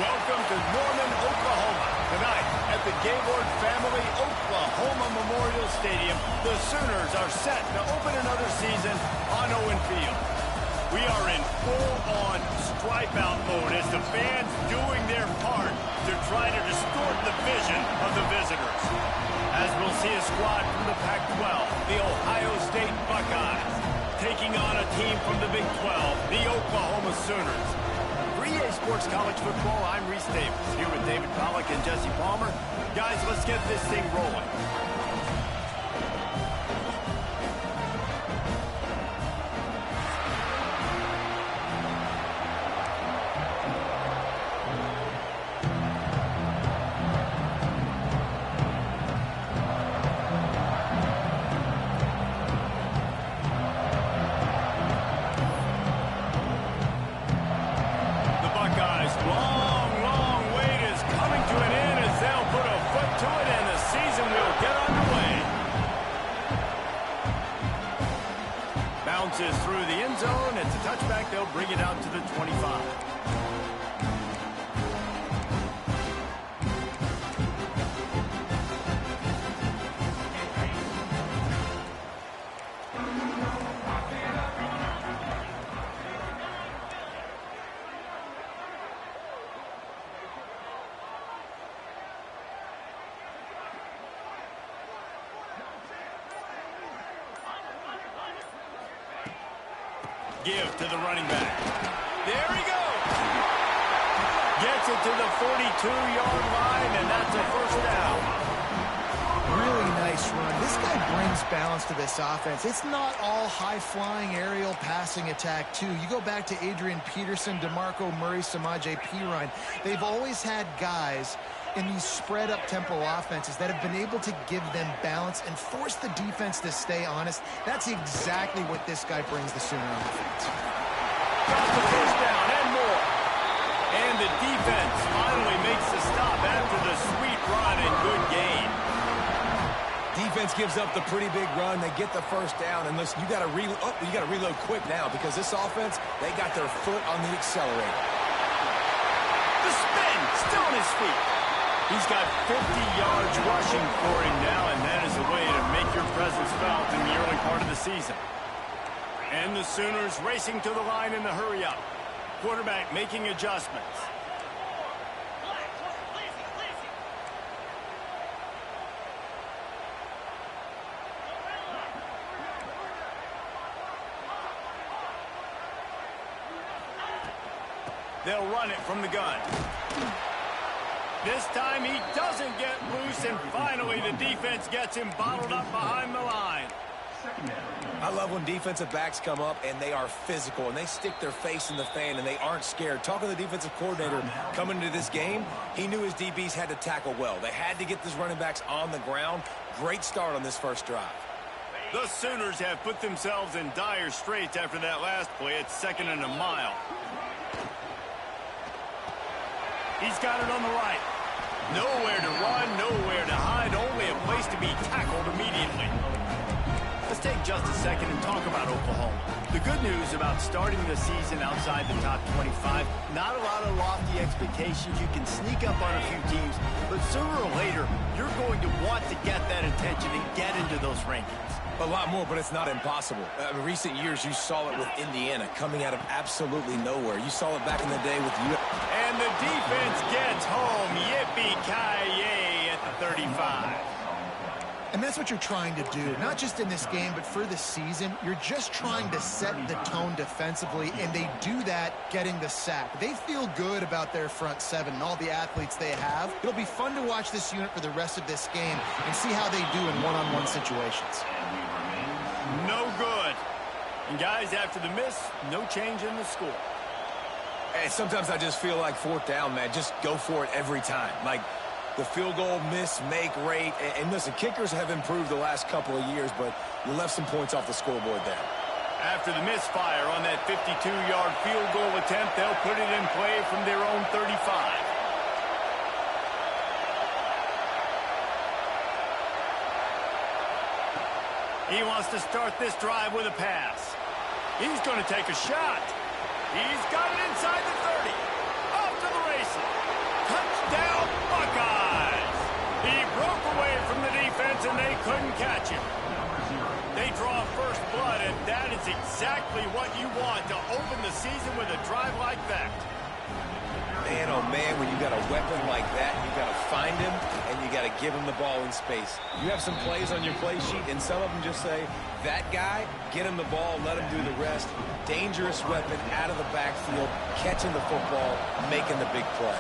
Welcome to Norman, Oklahoma. Tonight, at the Gaylord Family Oklahoma Memorial Stadium, the Sooners are set to open another season on Owen Field. We are in full-on stripe-out mode as the fans doing their part to try to distort the vision of the visitors. As we'll see a squad from the Pac-12, the Ohio State Buckeyes, taking on a team from the Big 12, the Oklahoma Sooners. For EA Sports College Football, I'm Reese Davis, here with David Pollack and Jesse Palmer. Guys, let's get this thing rolling. Bounces through the end zone. It's a touchback. They'll bring it out to the 25. Give to the running back. There he goes. Gets it to the 42-yard line, and that's a first down. Really nice run. This guy brings balance to this offense. It's not all high-flying aerial passing attack, too. You go back to Adrian Peterson, DeMarco Murray, Samaje Perine. They've always had guys in these spread-up tempo offenses that have been able to give them balance and force the defense to stay honest. That's exactly what this guy brings the Sooner offense. Got the first down and more. And the defense finally makes the stop after the sweet run and good gain. Defense gives up the pretty big run. They get the first down. And listen, you got to reload quick now because this offense, they got their foot on the accelerator. The spin, still on his feet. He's got 50 yards rushing for him now, and that is a way to make your presence felt in the early part of the season. And the Sooners racing to the line in the hurry-up. Quarterback making adjustments. They'll run it from the gun. This time he doesn't get loose, and finally the defense gets him bottled up behind the line. I love when defensive backs come up and they are physical and they stick their face in the fan and they aren't scared. Talking to the defensive coordinator coming into this game, he knew his DBs had to tackle well. They had to get these running backs on the ground. Great start on this first drive. The Sooners have put themselves in dire straits after that last play. It's 2nd and a mile. He's got it on the right. Nowhere to run, nowhere to hide, only a place to be tackled immediately. Let's take just a second and talk about Oklahoma. The good news about starting the season outside the top 25, not a lot of lofty expectations. You can sneak up on a few teams, but sooner or later, you're going to want to get that attention and get into those rankings. A lot more, but it's not impossible. In recent years, you saw it with Indiana coming out of absolutely nowhere. You saw it back in the day with you. And the defense gets home. Yippee-ki-yay at the 35. And that's what you're trying to do, not just in this game, but for the season. You're just trying to set the tone defensively, and they do that getting the sack. They feel good about their front seven and all the athletes they have. It'll be fun to watch this unit for the rest of this game and see how they do in one-on-one situations. No good. And guys, after the miss, no change in the score. Hey, sometimes I just feel like 4th down, man. Just go for it every time. Like the field goal miss-make rate. And listen, kickers have improved the last couple of years, but you left some points off the scoreboard there. After the misfire on that 52-yard field goal attempt, they'll put it in play from their own 35. He wants to start this drive with a pass. He's going to take a shot. He's got it inside the 30. Off to the races. Broke away from the defense, and they couldn't catch him. They draw first blood, and that is exactly what you want to open the season with a drive like that. Man, oh man, when you got a weapon like that, you got to find him, and you got to give him the ball in space. You have some plays on your play sheet, and some of them just say, that guy, get him the ball, let him do the rest. Dangerous weapon out of the backfield, catching the football, making the big play.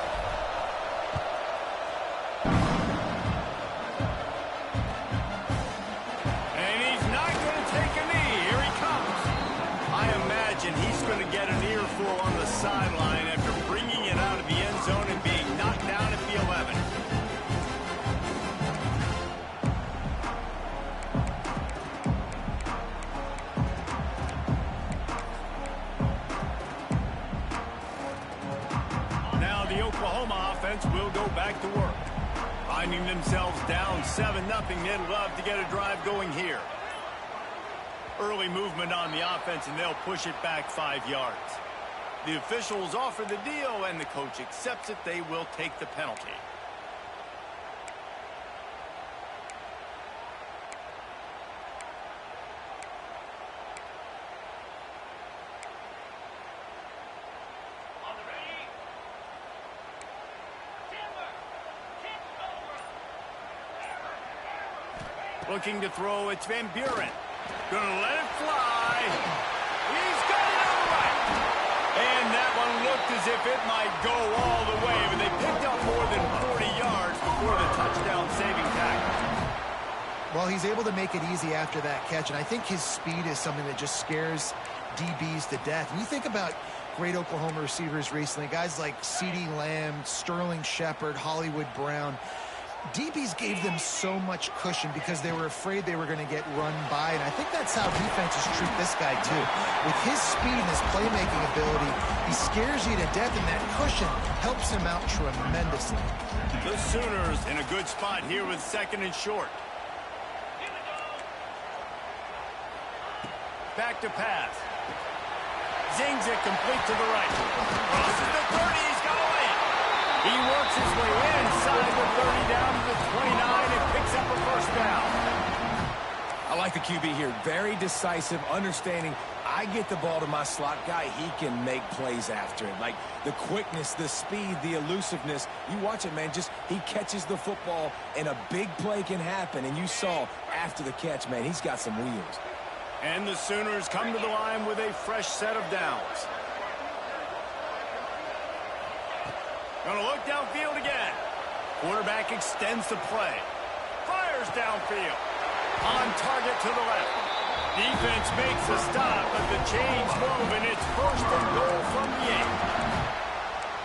And he's not going to take a knee. Here he comes. I imagine he's going to get an earful on the sideline after bringing it out of the end zone and being knocked down at the 11. Now the Oklahoma offense will go back to work. Finding themselves down 7-0, they'd love to get a drive going here. Early movement on the offense, and they'll push it back 5 yards. The officials offer the deal, and the coach accepts it. They will take the penalty. Looking to throw, it's Van Buren. Gonna let it fly. He's got it on the right. And that one looked as if it might go all the way, but they picked up more than 40 yards before the touchdown-saving tackle. Well, he's able to make it easy after that catch, and I think his speed is something that just scares DBs to death. When you think about great Oklahoma receivers recently, guys like CeeDee Lamb, Sterling Shepard, Hollywood Brown, DBs gave them so much cushion because they were afraid they were going to get run by, and I think that's how defenses treat this guy too. With his speed and his playmaking ability, he scares you to death, and that cushion helps him out tremendously. The Sooners in a good spot here with 2nd and short. Back to pass. Zings it complete to the right. Crosses the 30, he's got a lane. He works his way inside the 30 down to the 29 and picks up a first down. I like the QB here. Very decisive, understanding. I get the ball to my slot guy, he can make plays after it. Like the quickness, the speed, the elusiveness. You watch it, man. Just he catches the football, and a big play can happen. And you saw after the catch, man, he's got some wheels. And the Sooners come to the line with a fresh set of downs. Gonna look downfield again. Quarterback extends the play. Fires downfield. On target to the left. Defense makes a stop, but the chains move, and it's 1st and goal from the 8.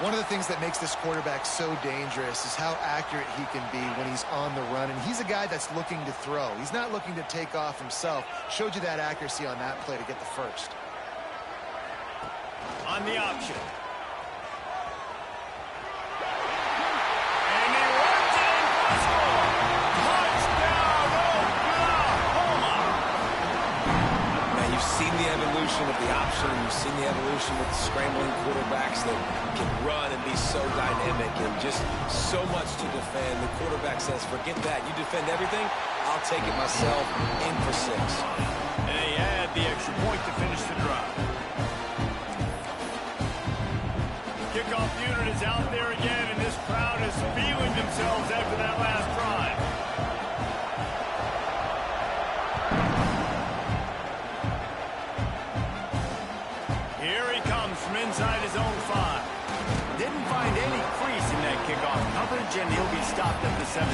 One of the things that makes this quarterback so dangerous is how accurate he can be when he's on the run. And he's a guy that's looking to throw. He's not looking to take off himself. Showed you that accuracy on that play to get the first. On the option. Of the option, you've seen the evolution with scrambling quarterbacks that can run and be so dynamic and just so much to defend. The quarterback says, forget that. You defend everything, I'll take it myself. In for 6. And they add the extra point to finish the drive. Kickoff unit is out there again, and this crowd is feeling themselves after that last drive. Inside his own 5. Didn't find any crease in that kickoff coverage, and he'll be stopped at the 17.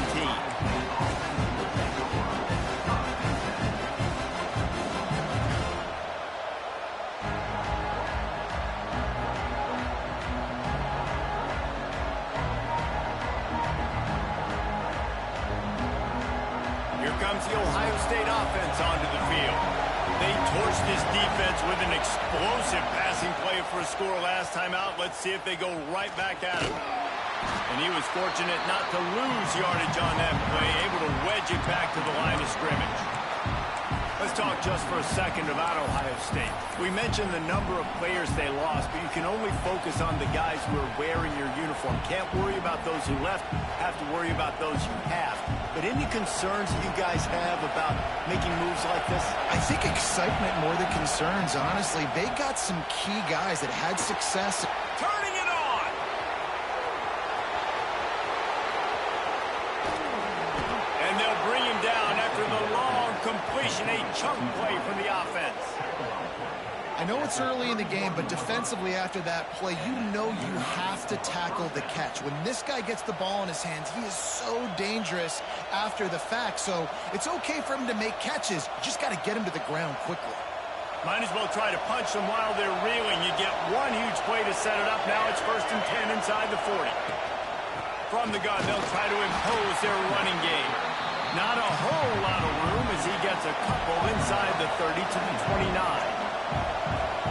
Here comes the Ohio State offense onto the field. They torched this defense with an explosive passing play for a score last time out. Let's see if they go right back at him. And he was fortunate not to lose yardage on that play, able to wedge it back to the line of scrimmage. Let's talk just for a second about Ohio State. We mentioned the number of players they lost, but you can only focus on the guys who are wearing your uniform. Can't worry about those who left, have to worry about those you have. But any concerns that you guys have about making moves like this? I think excitement more than concerns, honestly. They got some key guys that had success. Turning it on! And they'll bring him down after the long completion, a chunk play from the offense. I know it's early in the game, but defensively after that play, you know you have to tackle the catch. When this guy gets the ball in his hands, he is so dangerous after the fact. So it's okay for him to make catches. You just got to get him to the ground quickly. Might as well try to punch them while they're reeling. You get one huge play to set it up. Now it's 1st and 10 inside the 40. From the gun, they'll try to impose their running game. Not a whole lot of room as he gets a couple inside the 30 to the 29.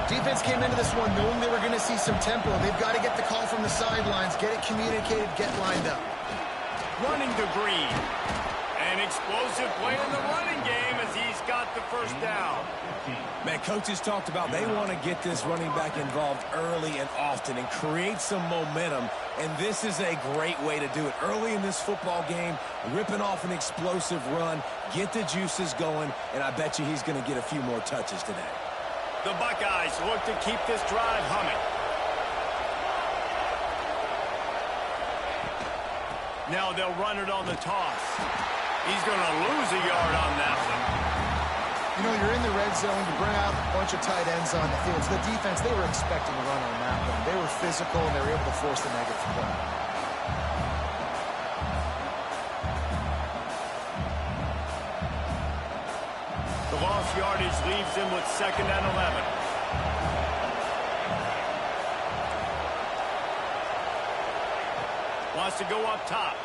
Defense came into this one knowing they were going to see some tempo. They've got to get the call from the sidelines, get it communicated, get lined up. Running to Green. An explosive play in the running game as he's got the first down. Man, coaches talked about they want to get this running back involved early and often and create some momentum, and this is a great way to do it. Early in this football game, ripping off an explosive run, get the juices going, and I bet you he's going to get a few more touches today. The Buckeyes look to keep this drive humming. Now they'll run it on the toss. He's going to lose a yard on that one. You know, you're in the red zone. You bring out a bunch of tight ends on the field. So the defense, they were expecting a run on that one. They were physical, and they were able to force the negative play. The lost yardage leaves him with 2nd and 11. Wants to go up top.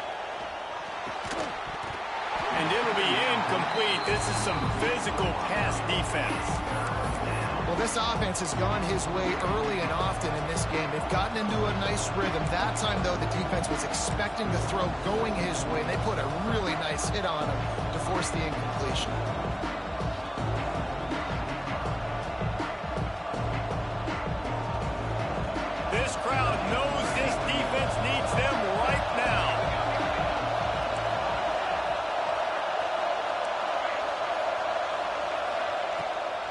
And it'll be incomplete. This is some physical pass defense. Well, this offense has gone his way early and often in this game. They've gotten into a nice rhythm. That time, though, the defense was expecting the throw going his way, and they put a really nice hit on him to force the incompletion. This crowd knows this defense needs them right now.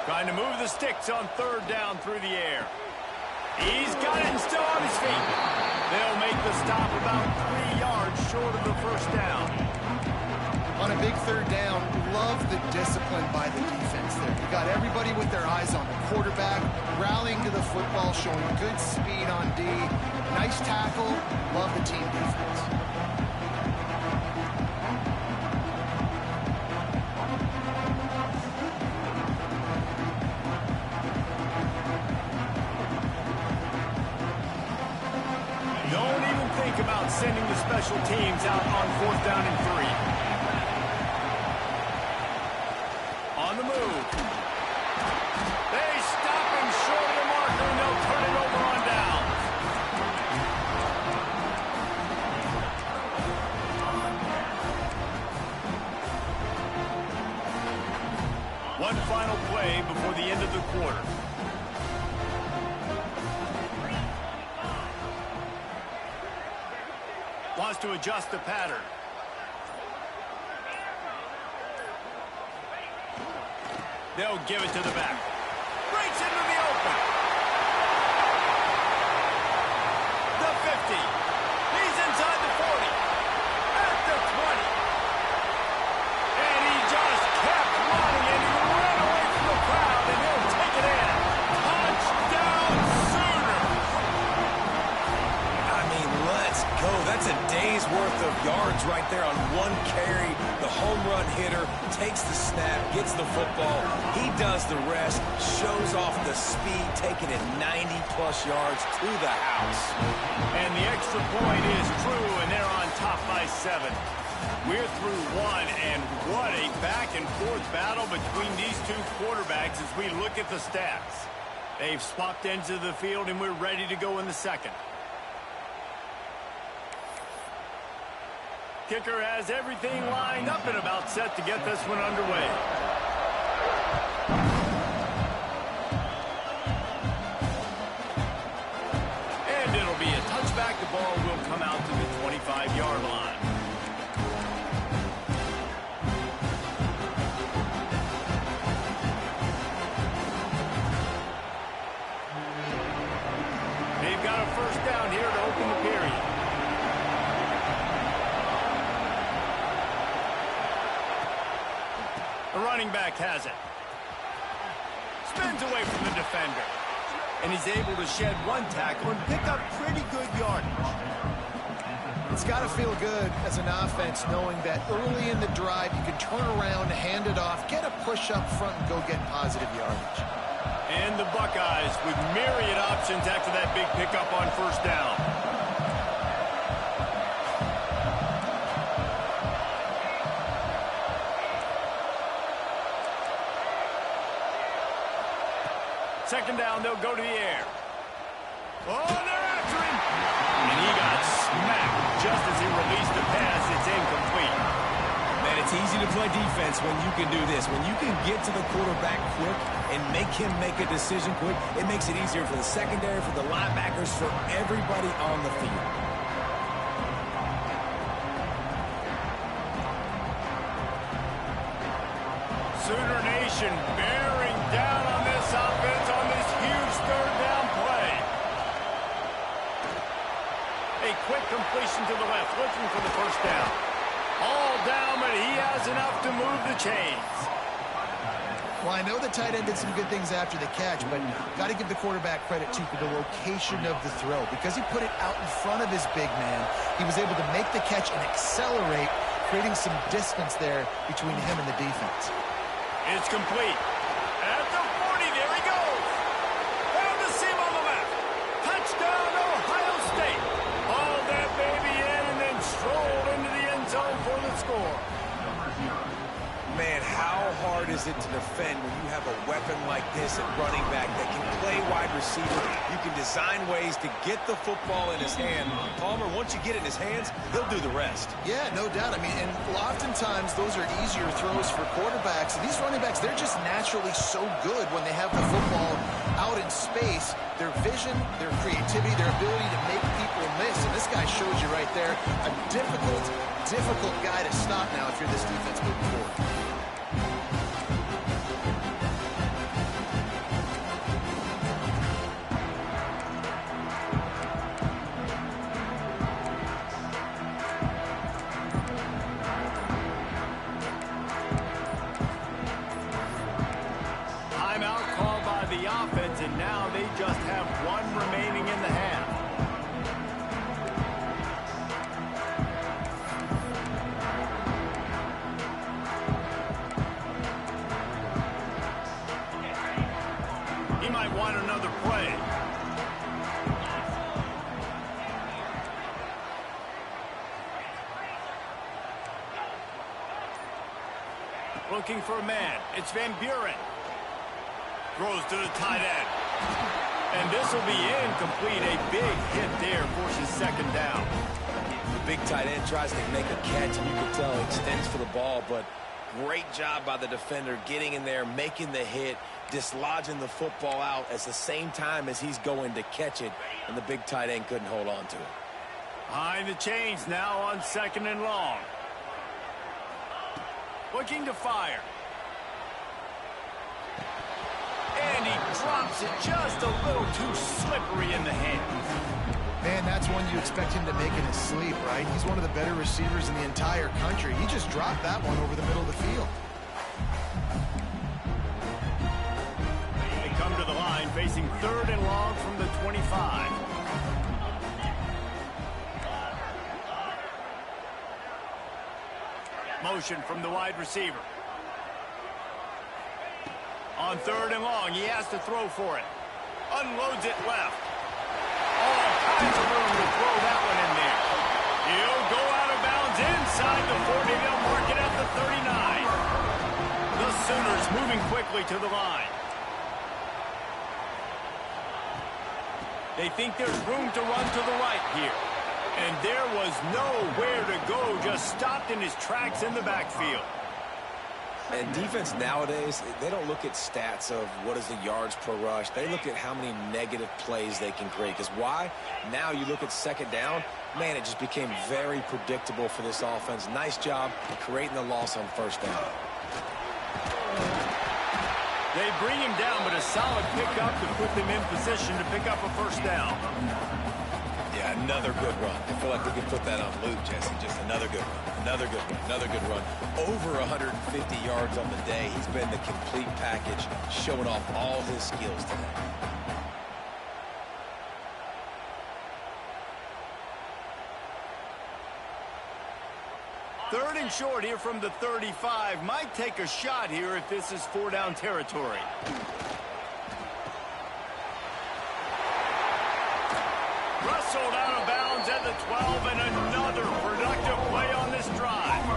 Trying to move the sticks on 3rd down through the air. He's got it and still on his feet. They'll make the stop about 3 yards short of the first down. On a big 3rd down, love the discipline by the defense there. You got everybody with their eyes on the quarterback, rallying to the football, showing good speed on D. Nice tackle. Love the team defense. Don't even think about sending the special teams out on 4th down and 3. On the move. They stop him short of the marker, and they'll turn it over on down. One final play before the end of the quarter. Wants to adjust the pattern. They'll give it to the back. Breaks into the open. The 50. He's inside the 40. At the 20. And he just kept running, and he ran away from the crowd, and he'll take it in. Touchdown Sooners. I mean, let's go. That's a day's worth of yards right there on one carry. The home run hitter takes the snap, gets the football. He does the rest, shows off the speed, taking it 90-plus yards to the house. And the extra point is true, and they're on top by 7. We're through 1, and what a back-and-forth battle between these two quarterbacks as we look at the stats. They've swapped ends of the field, and we're ready to go in the second. Kicker has everything lined up and about set to get this one underway. 35-yard line. They've got a first down here to open the period. The running back has it. Spins away from the defender. And he's able to shed one tackle and pick up pretty good yardage. It's got to feel good as an offense knowing that early in the drive you can turn around, hand it off, get a push up front, and go get positive yardage. And the Buckeyes with myriad options after that big pickup on first down. Second down, they'll go to the air. Oh, they're after him. And he got smacked just as he released the pass. It's incomplete. Man, it's easy to play defense when you can do this. When you can get to the quarterback quick and make him make a decision quick, it makes it easier for the secondary, for the linebackers, for everybody on the field. Sooner Nation bearing down on this offense on this huge third down play. A quick completion to the left, looking for the first down. All down, but he has enough to move the chains. Well, I know the tight end did some good things after the catch, but got to give the quarterback credit, too, for the location of the throw. Because he put it out in front of his big man, he was able to make the catch and accelerate, creating some distance there between him and the defense. It's complete. At the 40, there he goes. Found the seam on the left. Touchdown, Ohio State. Hauled that baby in and then strolled into the end zone for the score. Man, how hard is it to defend when you have a weapon like this at running back that can play wide receiver? You can design ways to get the football in his hand. Palmer, once you get it in his hands, he'll do the rest. Yeah, no doubt. I mean, and oftentimes those are easier throws for quarterbacks. And these running backs, they're just naturally so good when they have the football out in space. Their vision, their creativity, their ability to make people miss. And this guy shows you right there a difficult guy to stop now if you're this defense moving forward. And now they just have one remaining in the half. He might want another play. Looking for a man. It's Van Buren. Throws to the tight end. And this will be incomplete. A big hit there forces second down. The big tight end tries to make a catch, and you can tell he extends for the ball, but great job by the defender getting in there, making the hit, dislodging the football out at the same time as he's going to catch it, and the big tight end couldn't hold on to it. Behind the chains now on second and long. Looking to fire. And he drops it just a little too slippery in the hands. Man, that's one you expect him to make in his sleep, right? He's one of the better receivers in the entire country. He just dropped that one over the middle of the field. They come to the line facing third and long from the 25. Motion from the wide receiver. On third and long, he has to throw for it. Unloads it left. All kinds of room to throw that one in there. He'll go out of bounds inside the 40. They'll mark it at the 39. The Sooners moving quickly to the line. They think there's room to run to the right here. And there was nowhere to go, just stopped in his tracks in the backfield. And defense nowadays, they don't look at stats of what is the yards per rush. They look at how many negative plays they can create. Because why? Now you look at second down, man, it just became very predictable for this offense. Nice job creating the loss on first down. They bring him down, but a solid pickup to put them in position to pick up a first down. Yeah, another good run. I feel like we can put that on loop, Jesse. Just another good run, another good run, another good run. Over 150 yards on the day. He's been the complete package, showing off all his skills today. Third and short here from the 35. Might take a shot here if this is four-down territory. Wrestled out of bounds at the 12, and another productive play on this drive.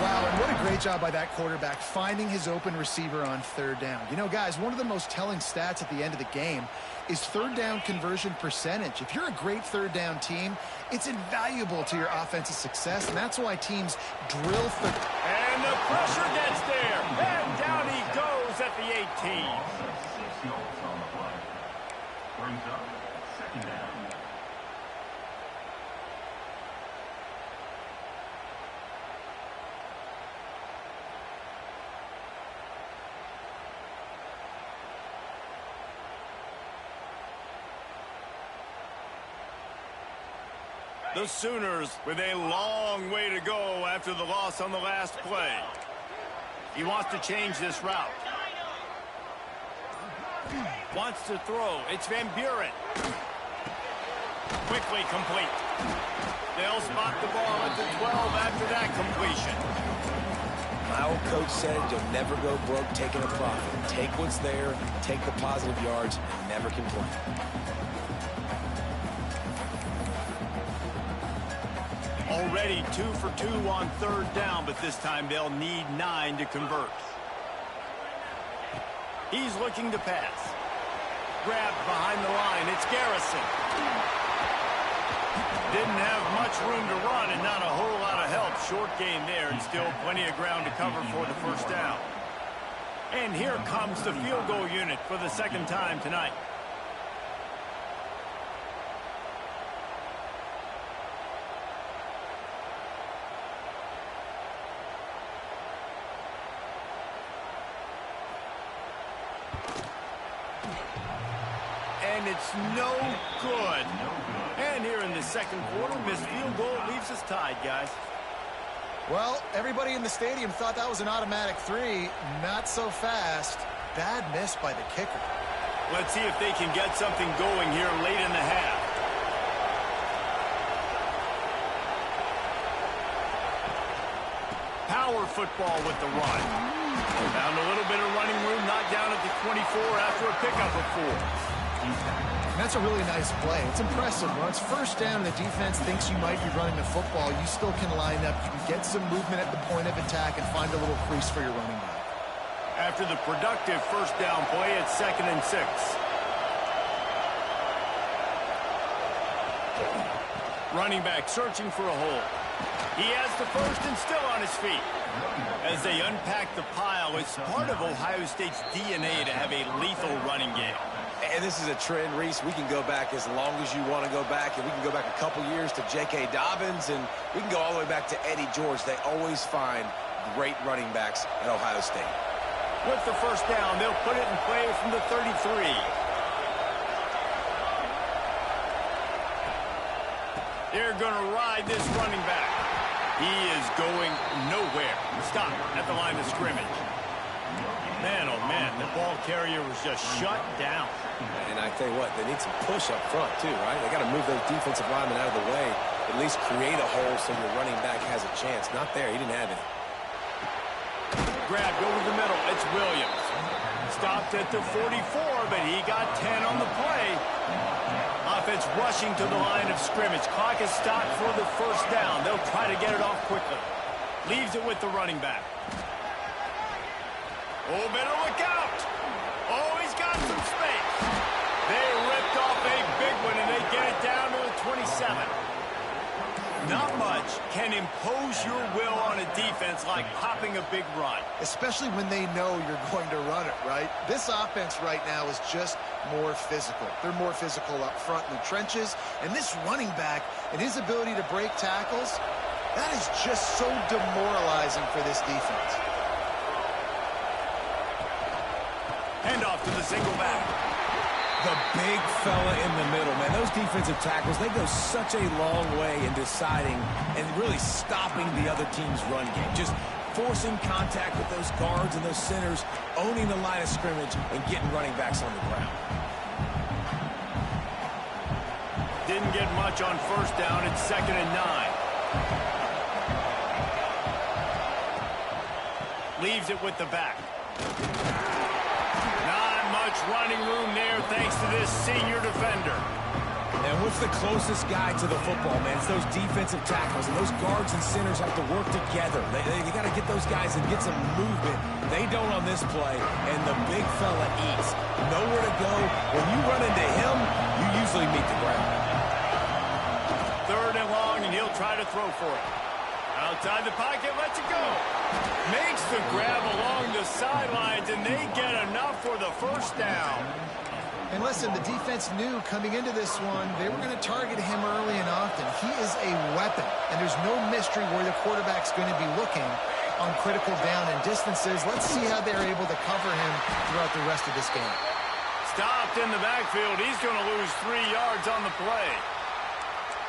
Wow, and what a great job by that quarterback finding his open receiver on third down. You know, guys, one of the most telling stats at the end of the game is third down conversion percentage. If you're a great third down team, it's invaluable to your offensive success, and that's why teams drill third. And the pressure gets there, and down he goes at the 18. Brings up second down. The Sooners with a long way to go after the loss on the last play. He wants to change this route. Wants to throw. It's Van Buren. Quickly complete. They'll spot the ball at the 12 after that completion. My old coach said you'll never go broke taking a profit. Take what's there, take the positive yards, and never complain. Already 2 for 2 on third down, but this time they'll need 9 to convert. He's looking to pass. Grabbed behind the line. It's Garrison. Didn't have much room to run and not a whole lot of help. Short gain there and still plenty of ground to cover for the first down. And here comes the field goal unit for the second time tonight. And it's no good. And here in the second quarter, missed field goal leaves us tied, guys. Well, everybody in the stadium thought that was an automatic 3. Not so fast. Bad miss by the kicker. Let's see if they can get something going here late in the half. Power football with the run. Found a little bit of running room, knocked down at the 24 after a pickup of 4. And that's a really nice play. It's impressive. When it's first down and the defense thinks you might be running the football, you still can line up. You can get some movement at the point of attack and find a little crease for your running back. After the productive first down play, it's 2nd and 6. Running back searching for a hole. He has the first and still on his feet. As they unpack the pile, it's part of Ohio State's DNA to have a lethal running game. And this is a trend, Reese. We can go back as long as you want to go back, and we can go back a couple years to J.K. Dobbins, and we can go all the way back to Eddie George. They always find great running backs at Ohio State. With the first down, they'll put it in play from the 33. They're going to ride this running back. He is going nowhere. Stop at the line of scrimmage. Man, oh man, the ball carrier was just shut down. And I tell you what, they need some push up front too, right? They got to move those defensive linemen out of the way, at least create a hole so your running back has a chance. Not there, he didn't have it. Grabbed over the middle, it's Williams. Stopped at the 44, but he got 10 on the play. Offense rushing to the line of scrimmage. Clock is stopped for the first down. They'll try to get it off quickly. Leaves it with the running back. Oh, better look out. Oh, he's got some space. They ripped off a big one, and they get it down to the 27. Not much can impose your will on a defense like popping a big run. Especially when they know you're going to run it, right? This offense right now is just more physical. They're more physical up front in the trenches. And this running back and his ability to break tackles, that is just so demoralizing for this defense. Handoff to the single back. The big fella in the middle, man. Those defensive tackles, they go such a long way in deciding and really stopping the other team's run game. Just forcing contact with those guards and those centers, owning the line of scrimmage, and getting running backs on the ground. Didn't get much on first down. It's 2nd and 9. Leaves it with the back. Running room there thanks to this senior defender. And what's the closest guy to the football, man? It's those defensive tackles, and those guards and centers have to work together. They got to get those guys and get some movement. They don't on this play, and the big fella eats. Nowhere to go. When you run into him, you usually meet the ground. 3rd and long, and he'll try to throw for it. Outside the pocket, lets it go. Makes the grab along the sidelines, and they get enough for the first down. And listen, the defense knew coming into this one, they were going to target him early and often. He is a weapon, and there's no mystery where the quarterback's going to be looking on critical down and distances. Let's see how they're able to cover him throughout the rest of this game. Stopped in the backfield. He's going to lose 3 yards on the play.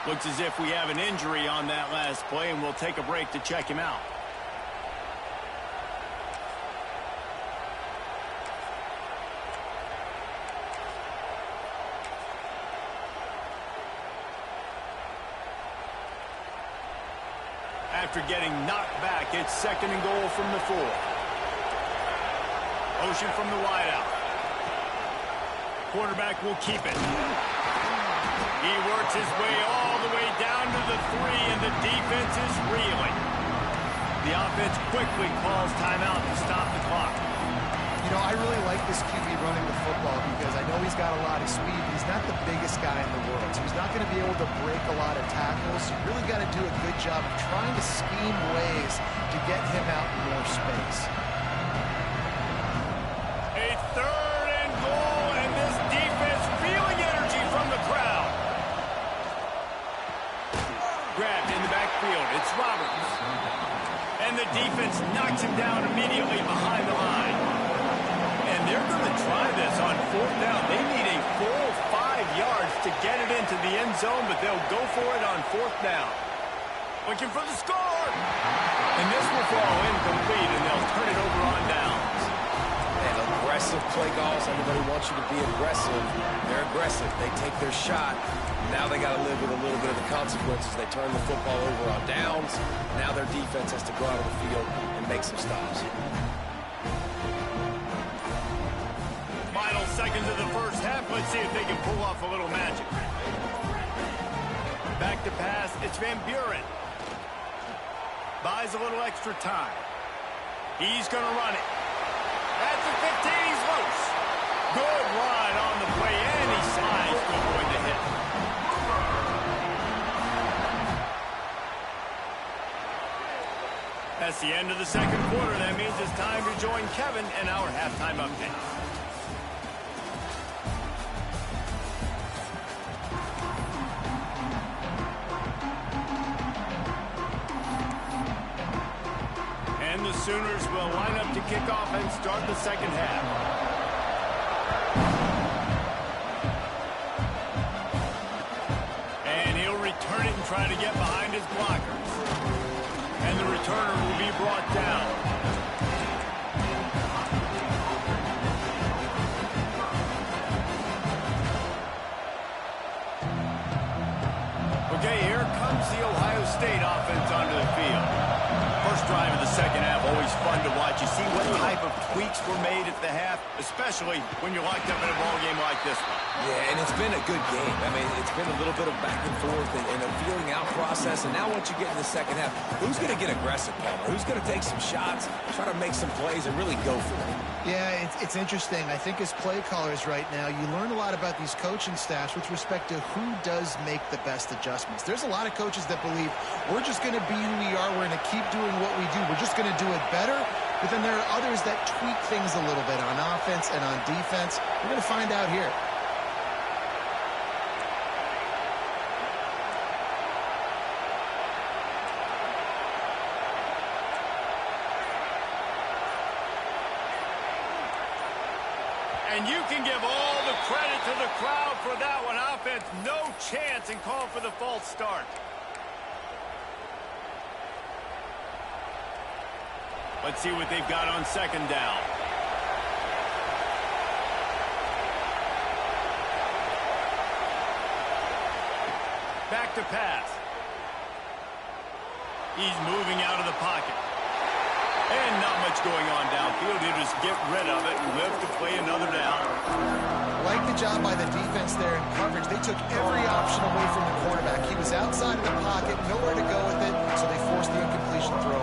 Looks as if we have an injury on that last play, and we'll take a break to check him out. After getting knocked back, it's 2nd and goal from the 4. Motion from the wideout. Quarterback will keep it. He works his way all the way down to the 3, and the defense is reeling. The offense quickly calls timeout to stop the clock. You know, I really like this QB running the football because I know he's got a lot of speed. He's not the biggest guy in the world, so he's not going to be able to break a lot of tackles. You really got to do a good job of trying to scheme ways to get him out in more space. A 3rd and goal, and this defense feeling energy from the crowd. Grabbed in the backfield. It's Roberts. And the defense knocks him down immediately behind the line. And they're going to try this on 4th down. They need a full 5 yards to get it into the end zone, but they'll go for it on 4th down. Looking for the score. And this will fall incomplete, and they'll turn it over on downs. And aggressive play calls. Everybody wants you to be aggressive. They're aggressive. They take their shot. Now they got to live with a little bit of the consequences. They turn the football over on downs. Now their defense has to go out of the field and make some stops. Final seconds of the first half. Let's see if they can pull off a little magic. Back to pass. It's Van Buren. Buys a little extra time. He's going to run it. At the 15, he's loose. Good run on the play, and he slides to avoid the hit. That's the end of the 2nd quarter. That means it's time to join Kevin in our halftime update. And the Sooners will line up to kick off and start the 2nd half. And he'll return it and try to get behind his blockers. And the returner will be brought down. Okay, here comes the Ohio State offense onto the field. First drive of the 2nd half, always fun to watch. You see what type of tweaks were made at the half, especially when you're locked up in a ball game like this one. Yeah, and it's been a good game. I mean, it's been a little bit of back and forth and a feeling out process. And now once you get in the second half, who's going to get aggressive, Palmer? Who's going to take some shots, try to make some plays, and really go for it? Yeah, it's interesting. I think as play callers right now, you learn a lot about these coaching staffs with respect to who does make the best adjustments. There's a lot of coaches that believe we're just going to be who we are. We're going to keep doing what we do. We're just going to do it better. But then there are others that tweak things a little bit on offense and on defense. We're going to find out here. And you can give all the credit to the crowd for that one. Offense, no chance, and call for the false start. Let's see what they've got on second down. Back to pass. He's moving out of the pocket. And not much going on downfield. He'll just get rid of it and live to play another down. Like the job by the defense there in coverage. They took every option away from the quarterback. He was outside of the pocket, nowhere to go with it, so they forced the incompletion throw.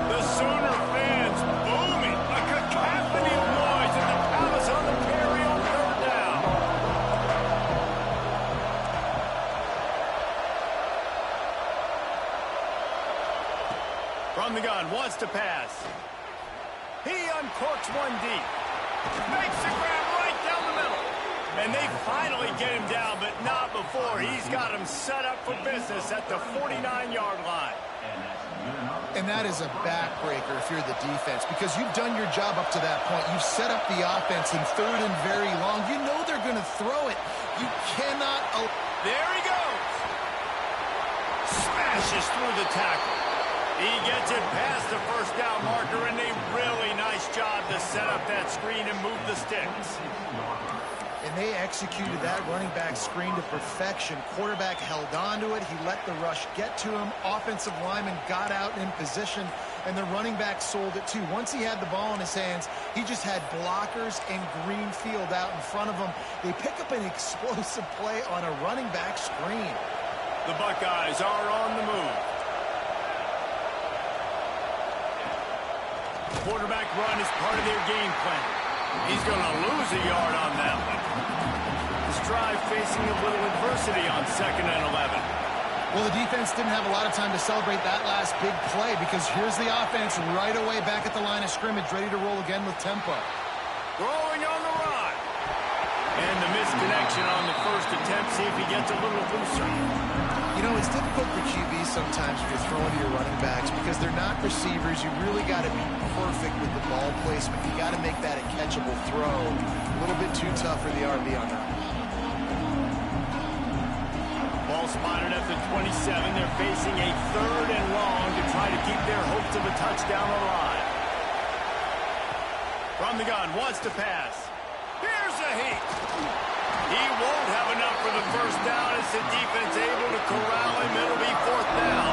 The Sooner fans booming. A cacophony of noise at the Palace on the Perry on third down. From the gun, wants to pass. He uncorks one deep. Makes the grab right down the middle. And they finally get him down, but not before. He's got him set up for business at the 49-yard line. And that is a backbreaker if you're the defense, because you've done your job up to that point. You've set up the offense in third and very long. You know they're going to throw it. You cannot... There he goes. Smashes through the tackle. He gets it past the first down marker, and a really nice job to set up that screen and move the sticks. And they executed that running back screen to perfection. Quarterback held on to it. He let the rush get to him. Offensive lineman got out in position, and the running back sold it too. Once he had the ball in his hands, he just had blockers and green field out in front of him. They pick up an explosive play on a running back screen. The Buckeyes are on the move. Quarterback run is part of their game plan. He's going to lose a yard on that one. This drive facing a little adversity on 2nd and 11. Well, the defense didn't have a lot of time to celebrate that last big play, because here's the offense right away back at the line of scrimmage, ready to roll again with tempo. Throwing on the run. And the misconnection on the first attempt. See if he gets a little looser. You know, it's difficult for QBs sometimes if you're throwing to your running backs, because they're not receivers. You really got to be perfect with the ball placement. You got to make that a catchable throw. A little bit too tough for the RB on that. Ball spotted at the 27. They're facing a 3rd and long to try to keep their hopes of a touchdown alive. From the gun, wants to pass. Here's a heat. He won't have enough for the first down as the defense able to corral him. It'll be 4th down.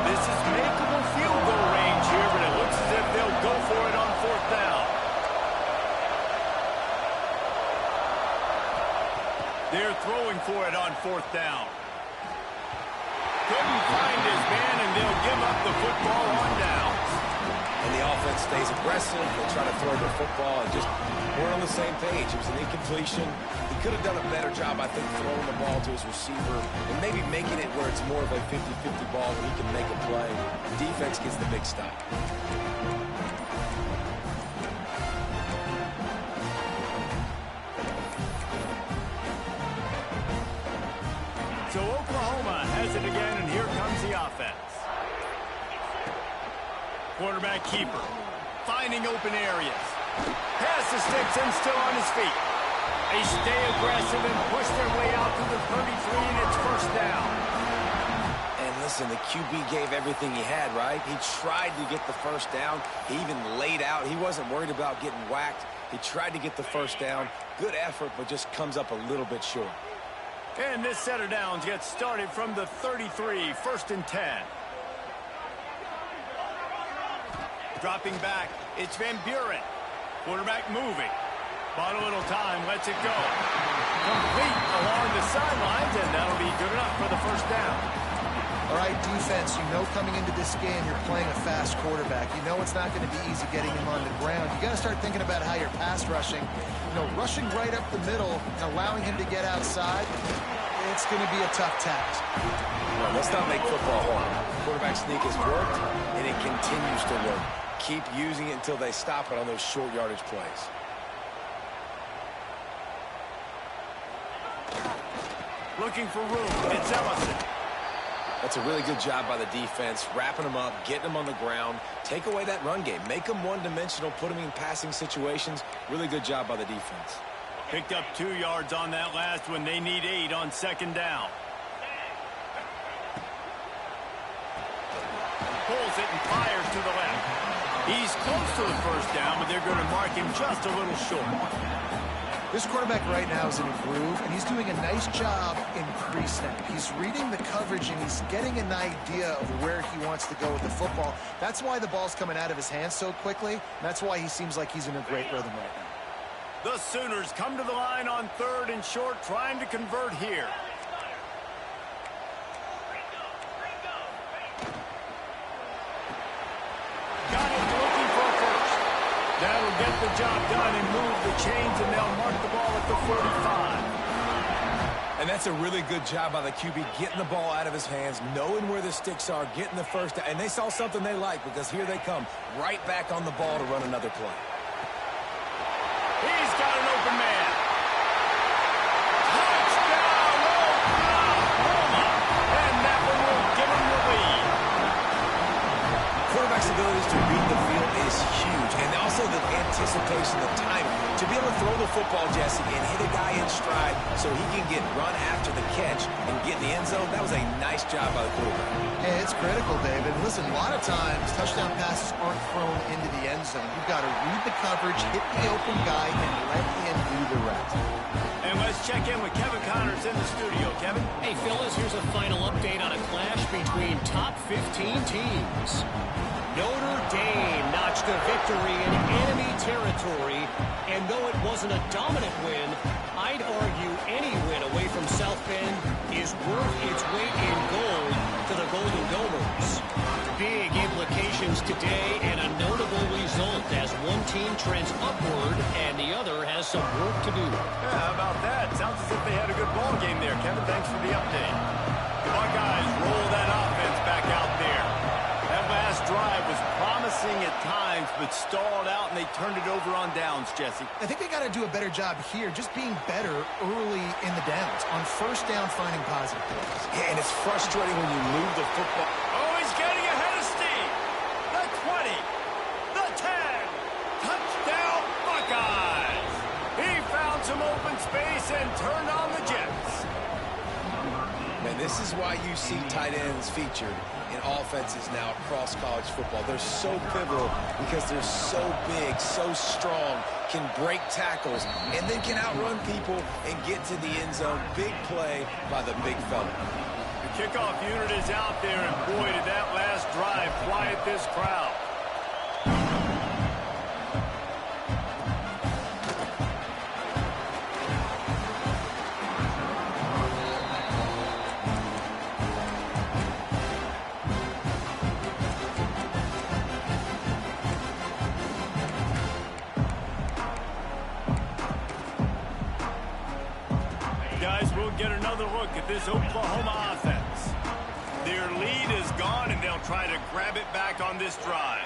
This is makeable field goal range here, but it looks as if they'll go for it on 4th down. They're throwing for it on 4th down. Couldn't find his man, and they'll give up the football on downs. And the offense stays aggressive. They try to throw the football and just we're on the same page. It was an incompletion. He could have done a better job, I think, throwing the ball to his receiver and maybe making it where it's more of a 50-50 ball where he can make a play. The defense gets the big stop. So Oklahoma has it again, and here comes the offense. Quarterback keeper, finding open areas. Pass the sticks and still on his feet. They stay aggressive and push their way out to the 33, and it's 1st down. And listen, the QB gave everything he had, right? He tried to get the first down. He even laid out. He wasn't worried about getting whacked. He tried to get the first down. Good effort, but just comes up a little bit short. And this set of downs gets started from the 33, 1st and 10. Dropping back, it's Van Buren. Quarterback moving. Bought a little time, lets it go. Complete along the sidelines, and that'll be good enough for the first down. All right, defense, you know coming into this game you're playing a fast quarterback. You know it's not going to be easy getting him on the ground. You got to start thinking about how you're pass rushing. You know, rushing right up the middle and allowing him to get outside, it's going to be a tough task. Well, let's not make football hard. Quarterback sneak has worked, and it continues to work. Keep using it until they stop it on those short yardage plays. Looking for room, it's Ellison. That's a really good job by the defense, wrapping them up, getting them on the ground. Take away that run game. Make them one-dimensional, put them in passing situations. Really good job by the defense. Picked up 2 yards on that last one. They need 8 on 2nd down. Pulls it and fires to the left. He's close to the first down, but they're going to mark him just a little short. This quarterback right now is in a groove, and he's doing a nice job in pre-snap. He's reading the coverage, and he's getting an idea of where he wants to go with the football. That's why the ball's coming out of his hands so quickly, and that's why he seems like he's in a great rhythm right now. The Sooners come to the line on 3rd and short, trying to convert here. Got it, looking for a first. That'll get the job done and move the chains, and they'll mark the ball at the 45. And that's a really good job by the QB, getting the ball out of his hands, knowing where the sticks are, getting the first down. And they saw something they like, because here they come, right back on the ball to run another play. He's got an open man. Touchdown, Oklahoma! And that one will give him the lead. Quarterback's abilities to read the field is huge, and also the anticipation, the timing. To be able to throw the football, Jesse, and hit a guy in stride so he can get run after the catch and get in the end zone, that was a nice job by the quarterback. Yeah, it's critical, David. Listen, a lot of times touchdown passes aren't thrown into the end zone. You've got to read the coverage, hit the open guy, and let him do the rest. And let's check in with Kevin Connors in the studio. Kevin? Hey, fellas, here's a final update on a clash between top 15 teams. Notre Dame notched a victory in enemy territory, and though it wasn't a dominant win, I'd argue any win away from South Bend is worth its weight in gold to the Golden Domers. Big implications today and a notable result as one team trends upward and the other has some work to do. Yeah, how about that? Sounds as if they had a good ball game there. Kevin, thanks for the update. The Buckeyes roll that offense back out there. That last drive was promising at times, but stalled out, and they turned it over on downs, Jesse. I think they got to do a better job here, just being better early in the downs. On first down, finding positive plays. Yeah, and it's frustrating when you move the football. Oh, he's getting ahead of steam. The 20, the 10. Touchdown, Buckeyes. He found some open space and turned on the Jets. Man, this is why you see tight ends featured in offenses now across college football. They're so pivotal because they're so big, so strong, can break tackles, and then can outrun people and get to the end zone. Big play by the big fella. The kickoff unit is out there, and boy, did that last drive quiet this crowd. Guys, we'll get another look at this Oklahoma offense. Their lead is gone, and they'll try to grab it back on this drive.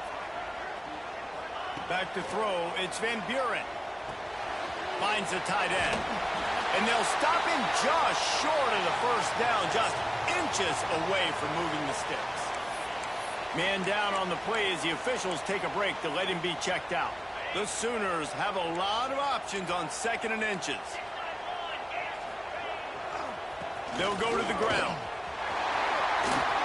Back to throw, it's Van Buren. Finds the tight end. And they'll stop him just short of the first down, just inches away from moving the sticks. Man down on the play as the officials take a break to let him be checked out. The Sooners have a lot of options on 2nd and inches. They'll go to the ground.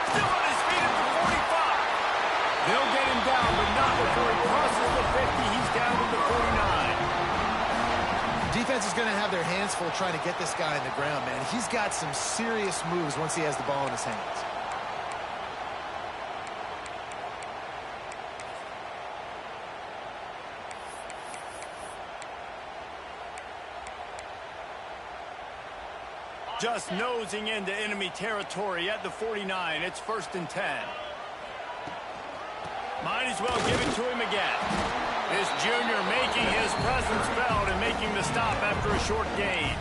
Still on his feet at the 45. They'll get him down, but not before he crosses the 50. He's down to the 49. Defense is going to have their hands full trying to get this guy on the ground, man. He's got some serious moves once he has the ball in his hands. Just nosing into enemy territory at the 49. It's 1st and 10. Might as well give it to him again. This junior making his presence felt and making the stop after a short gain.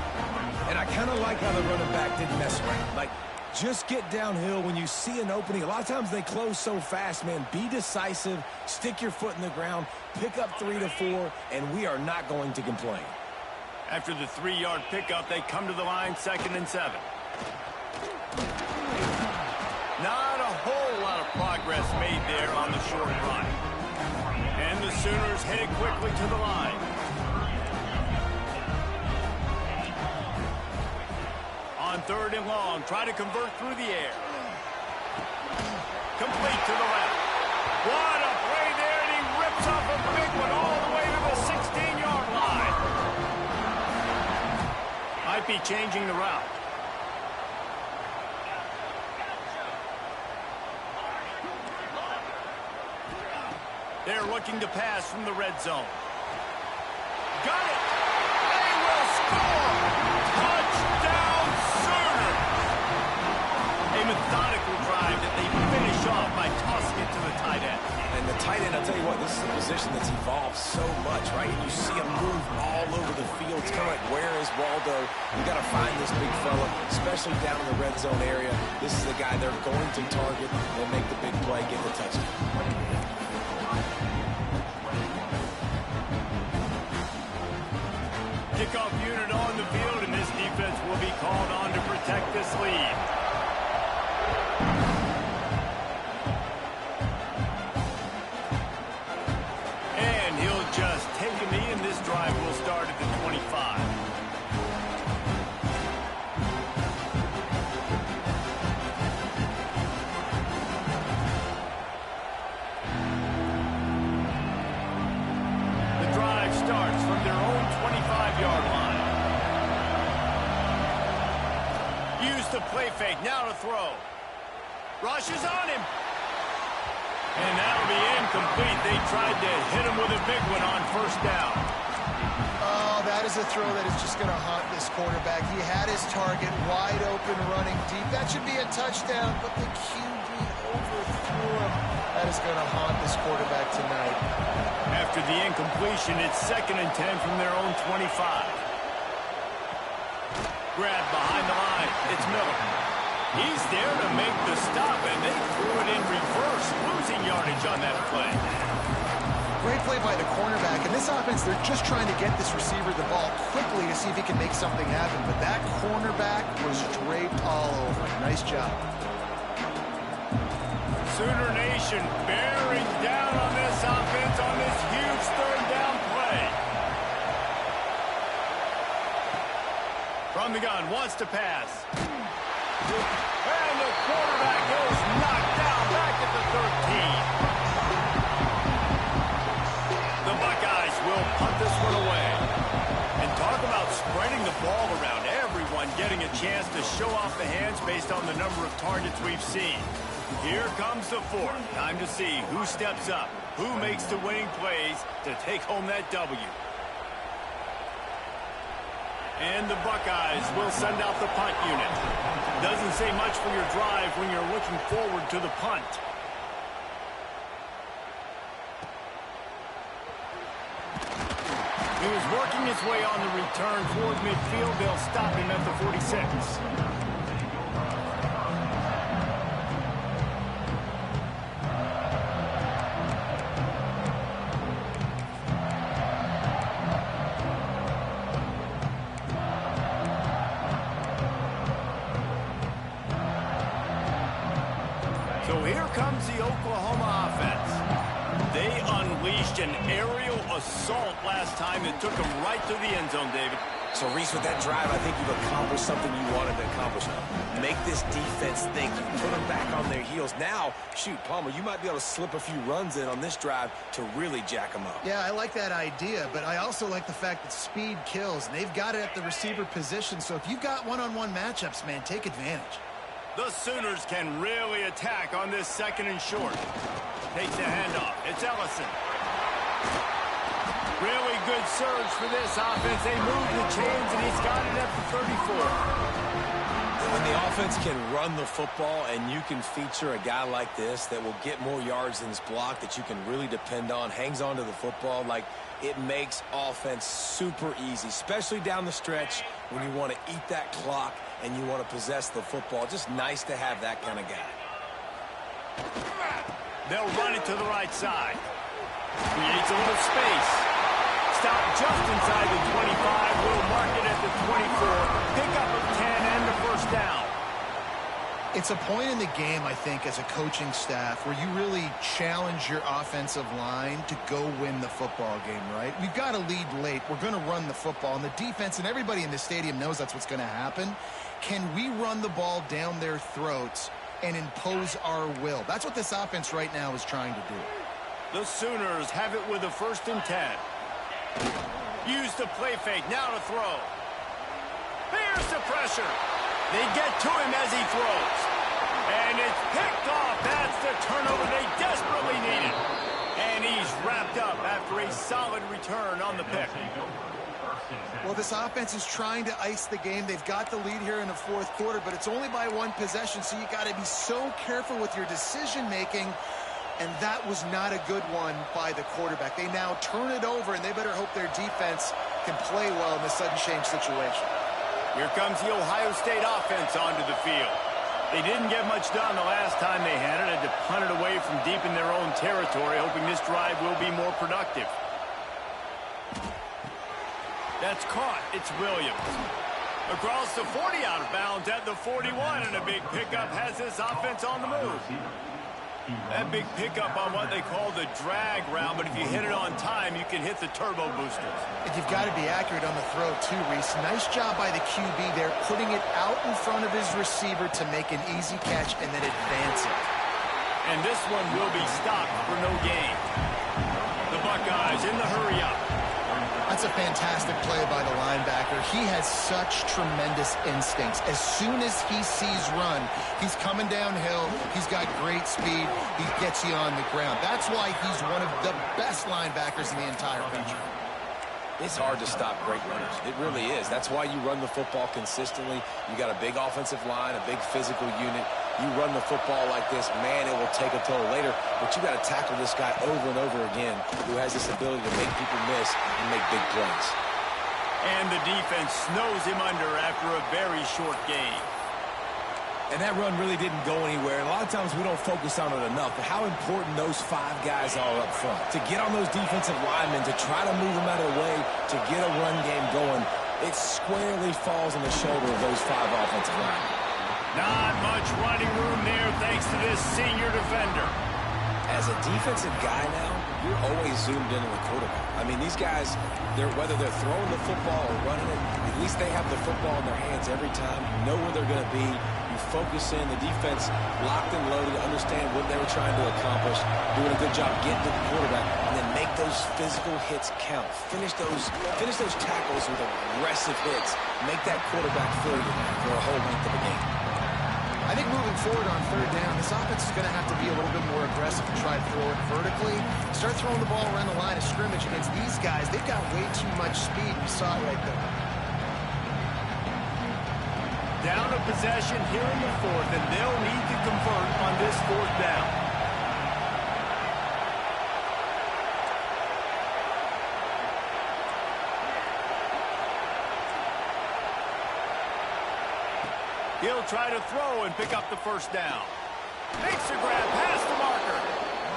And I kind of like how the running back didn't mess around. Like, just get downhill when you see an opening. A lot of times they close so fast, man. Be decisive, stick your foot in the ground, pick up 3 to 4, and we are not going to complain. After the 3-yard pickup, they come to the line, 2nd and 7. Not a whole lot of progress made there on the short run. And the Sooners headed quickly to the line. On 3rd and long, try to convert through the air. Complete to the left. What a play there, and he rips off a big one all the way to the 16-yard line. Might be changing the route. They're looking to pass from the red zone. Got it! They will score! Touchdown Sooners! A methodical drive that they finish off by tossing it to the tight end. And the tight end, I'll tell you what, this is a position that's evolved so much, right? You see him move all over the field. It's kind of like, where is Waldo? You got to find this big fella, especially down in the red zone area. This is the guy they're going to target and make the big play, get the touchdown. Kickoff unit on the field, and this defense will be called on to protect this lead. And he'll just take a knee, and this drive will start at the 25. The drive starts from their own 25-yard line. Use the play fake, now to throw. Rush is on him. And that'll be incomplete. They tried to hit him with a big one on 1st down. Oh, that is a throw that is just going to haunt this quarterback. He had his target wide open running deep. That should be a touchdown, but the QB overthrew him. That is going to haunt this quarterback tonight. After the incompletion, it's 2nd and 10 from their own 25. Grab behind the line. It's Miller. He's there to make the stop, and they threw it in reverse, losing yardage on that play. Great play by the cornerback. In this offense, they're just trying to get this receiver the ball quickly to see if he can make something happen. But that cornerback was draped all over. Nice job. Sooner Nation bearing down on this offense on this huge 3rd down play. From the gun, wants to pass. And the quarterback goes knocked down back at the 13. The Buckeyes will punt this one away. And talk about spreading the ball around. Everyone getting a chance to show off the hands based on the number of targets we've seen. Here comes the 4th. Time to see who steps up, who makes the winning plays to take home that W. And the Buckeyes will send out the punt unit. Doesn't say much for your drive when you're looking forward to the punt. He was working his way on the return toward midfield. They'll stop him at the 46. So here comes the Oklahoma offense. They unleashed an aerial assault last time that took them right to the end zone, David. So, Reese, with that drive, I think you've accomplished something you wanted to accomplish. Make this defense think. You put them back on their heels. Now, shoot, Palmer, you might be able to slip a few runs in on this drive to really jack them up. Yeah, I like that idea, but I also like the fact that speed kills. And they've got it at the receiver position, so if you've got one-on-one matchups, man, take advantage. The Sooners can really attack on this 2nd and short. Takes the handoff. It's Ellison. Really good surge for this offense. They move the chains, and he's got it at the 34. When the offense can run the football and you can feature a guy like this that will get more yards than his block, that you can really depend on, hangs on to the football, like it makes offense super easy, especially down the stretch when you want to eat that clock and you want to possess the football. Just nice to have that kind of guy. They'll run it to the right side. Creates a little space. Stop just inside the 25. We'll mark it at the 24. Pickup of 10 and the first down. It's a point in the game, I think, as a coaching staff where you really challenge your offensive line to go win the football game, right? We've got to lead late. We're going to run the football. And the defense and everybody in the stadium knows that's what's going to happen. Can we run the ball down their throats and impose our will? That's what this offense right now is trying to do. The Sooners have it with a 1st and 10. Use the play fake. Now to throw. Here's the pressure. They get to him as he throws. And it's picked off. That's the turnover they desperately needed. And he's wrapped up after a solid return on the pick. Well, this offense is trying to ice the game. They've got the lead here in the 4th quarter, but it's only by 1 possession, so you got to be so careful with your decision-making. And that was not a good one by the quarterback. They now turn it over, and they better hope their defense can play well in this sudden change situation. Here comes the Ohio State offense onto the field. They didn't get much done the last time they had it. Had to punt it away from deep in their own territory, hoping this drive will be more productive. That's caught. It's Williams. Across the 40, out of bounds at the 41, and a big pickup has this offense on the move. That big pickup on what they call the drag route, but if you hit it on time, you can hit the turbo boosters. And you've got to be accurate on the throw, too, Reese. Nice job by the QB there, putting it out in front of his receiver to make an easy catch and then advance it. And this one will be stopped for no gain. The Buckeyes in the hurry-up. That's a fantastic play by the linebacker. He has such tremendous instincts. As soon as he sees run, he's coming downhill. He's got great speed. He gets you on the ground. That's why he's one of the best linebackers in the entire country. It's hard to stop great runners. It really is. That's why you run the football consistently. You got a big offensive line, a big physical unit. You run the football like this, man, it will take a toll later. But you got to tackle this guy over and over again who has this ability to make people miss and make big plays. And the defense snows him under after a very short gain. And that run really didn't go anywhere. And a lot of times we don't focus on it enough. But how important those 5 guys are up front. To get on those defensive linemen, to try to move them out of the way, to get a run game going, it squarely falls on the shoulder of those 5 offensive linemen. Not much running room there thanks to this senior defender. As a defensive guy now, you're always zoomed into the quarterback. I mean, these guys, whether they're throwing the football or running it, at least they have the football in their hands every time. You know where they're going to be. You focus in, the defense locked and loaded, understand what they were trying to accomplish, doing a good job getting to the quarterback, and then make those physical hits count. Finish those tackles with aggressive hits. Make that quarterback feel you for a whole length of the game. I think moving forward on 3rd down, this offense is going to have to be a little bit more aggressive and try to throw it vertically. Start throwing the ball around the line of scrimmage against these guys. They've got way too much speed. You saw it right there. Down a possession here in the 4th, and they'll need to convert on this 4th down. He'll try to throw and pick up the 1st down. Makes a grab past the marker.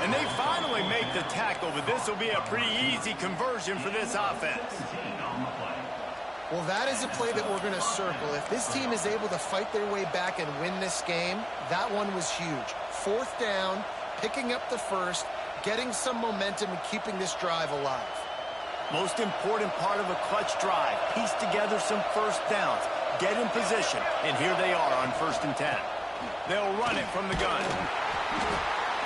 And they finally make the tackle, but this will be a pretty easy conversion for this offense. Well, that is a play that we're going to circle. If this team is able to fight their way back and win this game, that one was huge. 4th down, picking up the 1st, getting some momentum and keeping this drive alive. Most important part of a clutch drive. Piece together some first downs. Get in position. And here they are on 1st and 10. They'll run it from the gun.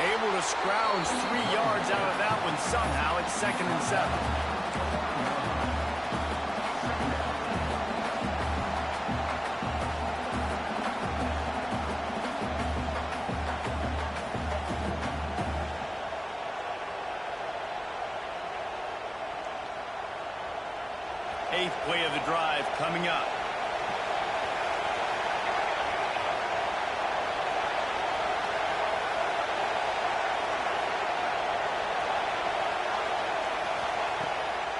Able to scrounge 3 yards out of that one somehow. It's 2nd and 7. Eighth play of the drive coming up.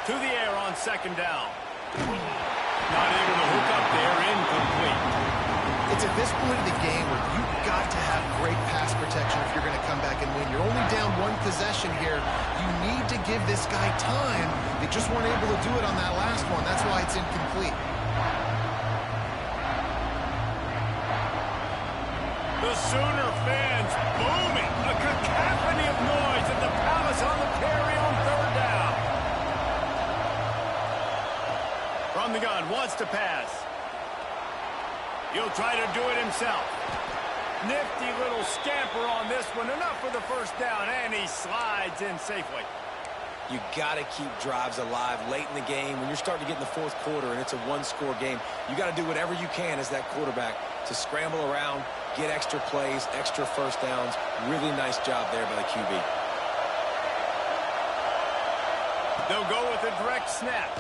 To the air on 2nd down. Not able to hook up there, incomplete. It's at this point of the game where you've got to have great pass protection if you're going to come back and win. You're only down 1 possession here. You need to give this guy time. They just weren't able to do it on that last one. That's why it's incomplete. The Sooner fans booming. A cacophony of noise at the Palace on the Perry on 3rd down. From the gun, wants to pass. He'll try to do it himself. Nifty little scamper on this one. Enough for the 1st down, and he slides in safely. You got to keep drives alive late in the game. When you're starting to get in the 4th quarter and it's a 1-score game, you got to do whatever you can as that quarterback to scramble around, get extra plays, extra first downs. Really nice job there by the QB. They'll go with a direct snap.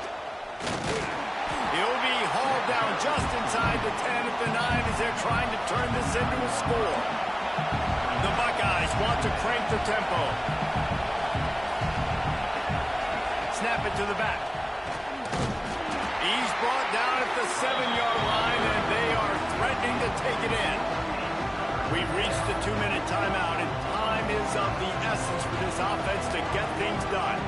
He'll be hauled down just inside the 10 at the 9 as they're trying to turn this into a score. The Buckeyes want to crank the tempo. Snap it to the back. He's brought down at the 7-yard line, and they are threatening to take it in. We've reached the 2-minute timeout, and time is of the essence for this offense to get things done.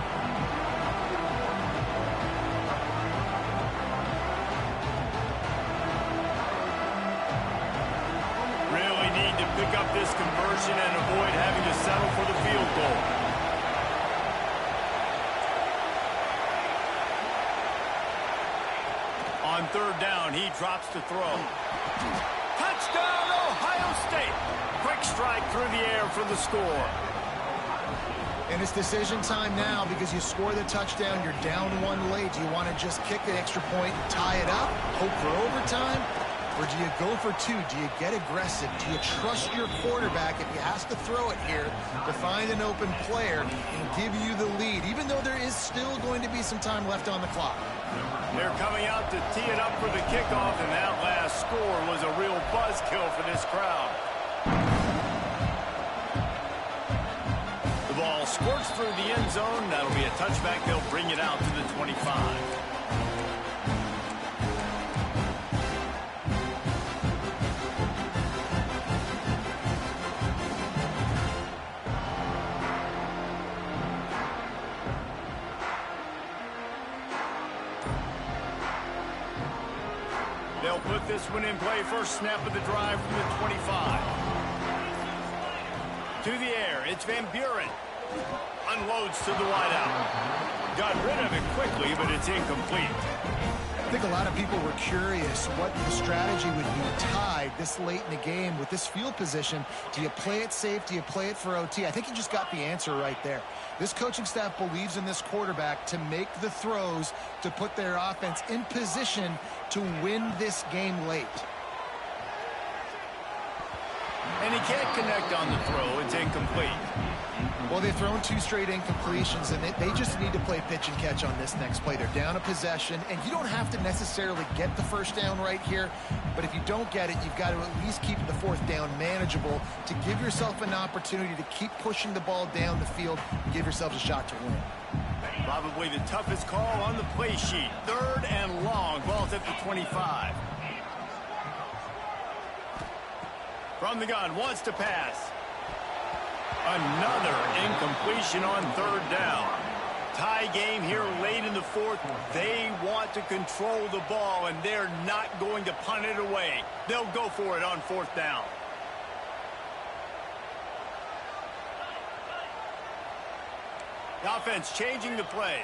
Really need to pick up this conversion and avoid having to settle for the field goal. On 3rd down, he drops to throw. Touchdown, Ohio State. Quick strike through the air for the score. And it's decision time now because you score the touchdown, you're down 1 late. Do you want to just kick the extra point and tie it up, hope for overtime? Or do you go for 2? Do you get aggressive? Do you trust your quarterback if he has to throw it here to find an open player and give you the lead, even though there is still going to be some time left on the clock? They're coming out to tee it up for the kickoff, and that last score was a real buzzkill for this crowd. The ball squirts through the end zone. That'll be a touchback. They'll bring it out to the 25. They'll put this one in play. First snap of the drive from the 25. To the air, it's Van Buren. Unloads to the wideout. Got rid of it quickly, but it's incomplete. I think a lot of people were curious what the strategy would be tied this late in the game with this field position. Do you play it safe? Do you play it for OT? I think you just got the answer right there. This coaching staff believes in this quarterback to make the throws to put their offense in position to win this game late. And he can't connect on the throw. It's incomplete. Well, they've thrown 2 straight incompletions, and they just need to play pitch and catch on this next play. They're down a possession, and you don't have to necessarily get the first down right here, but if you don't get it, you've got to at least keep the 4th down manageable to give yourself an opportunity to keep pushing the ball down the field and give yourselves a shot to win. Probably the toughest call on the play sheet. 3rd and long. Ball's at the 25. From the gun, wants to pass. Another incompletion on 3rd down. Tie game here late in the 4th. They want to control the ball, and they're not going to punt it away. They'll go for it on 4th down. The offense changing the play.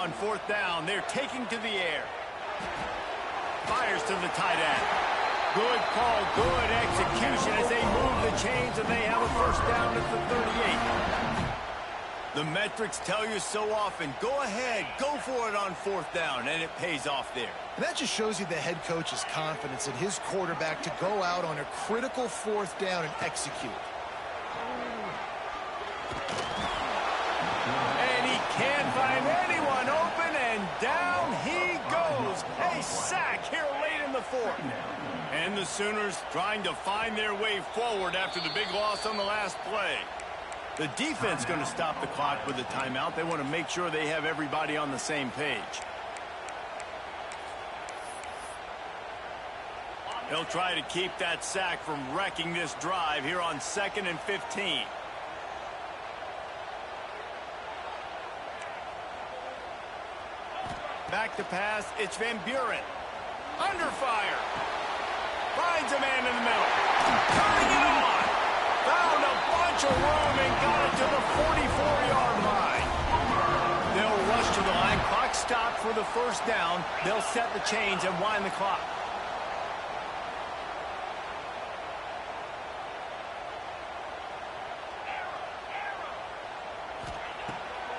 On fourth down, they're taking to the air. Fires to the tight end. Good call, good execution as they move the chains, and they have a first down at the 38. The metrics tell you so often, go ahead, go for it on fourth down, and it pays off there. And that just shows you the head coach's confidence in his quarterback to go out on a critical fourth down and execute. And he can't find anyone open, and down he goes. A sack here late in the fourth. And the Sooners trying to find their way forward after the big loss on the last play. The defense going to stop the clock with a timeout. They want to make sure they have everybody on the same page. He'll try to keep that sack from wrecking this drive here on 2nd and 15. Back to pass, it's Van Buren. Under fire. Finds a man in the middle. Turning it on. Found a bunch of room and got it to the 44-yard line. They'll rush to the line. Clock stopped for the first down. They'll set the chains and wind the clock.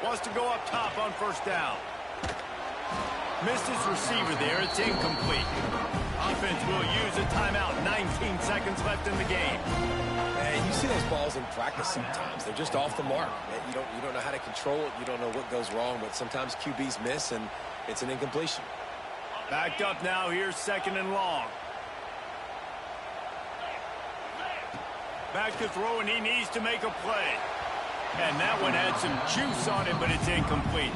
Wants to go up top on first down. Missed his receiver there. It's incomplete. Offense will use a timeout. 19 seconds left in the game. And you see those balls in practice sometimes. They're just off the mark. You don't know how to control it. You don't know what goes wrong, but sometimes QBs miss, and it's an incompletion. Backed up now. Here's 2nd and long. Back to throw, and he needs to make a play. And that one had some juice on it, but it's incomplete.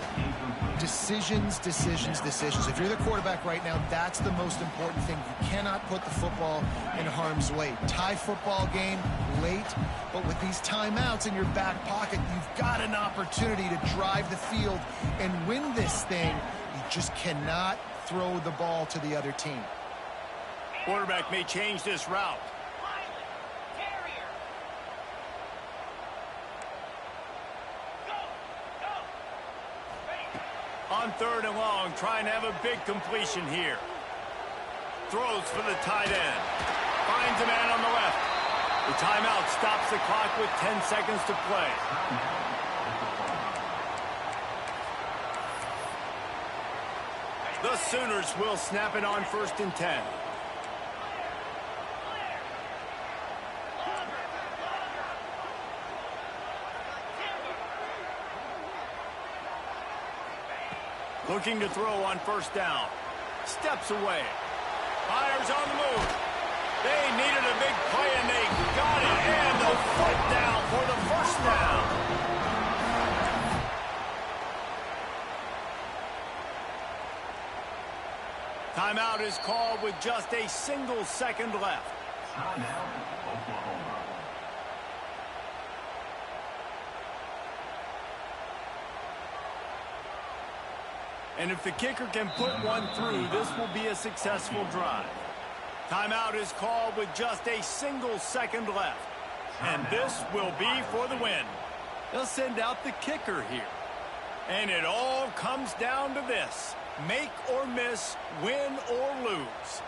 Decisions, decisions, decisions. If you're the quarterback right now, that's the most important thing. You cannot put the football in harm's way. Tie football game late, but with these timeouts in your back pocket, you've got an opportunity to drive the field and win this thing. You just cannot throw the ball to the other team. Quarterback may change this route. On 3rd and long, trying to have a big completion here. Throws for the tight end. Finds a man on the left. The timeout stops the clock with 10 seconds to play. The Sooners will snap it on 1st and 10. Looking to throw on first down. Steps away. Fires on the move. They needed a big play, and they got it. And the foot down for the first down. Timeout is called with just a single second left. And if the kicker can put one through, this will be a successful drive. Timeout is called with just a single second left. And this will be for the win. They'll send out the kicker here. And it all comes down to this. Make or miss, win or lose.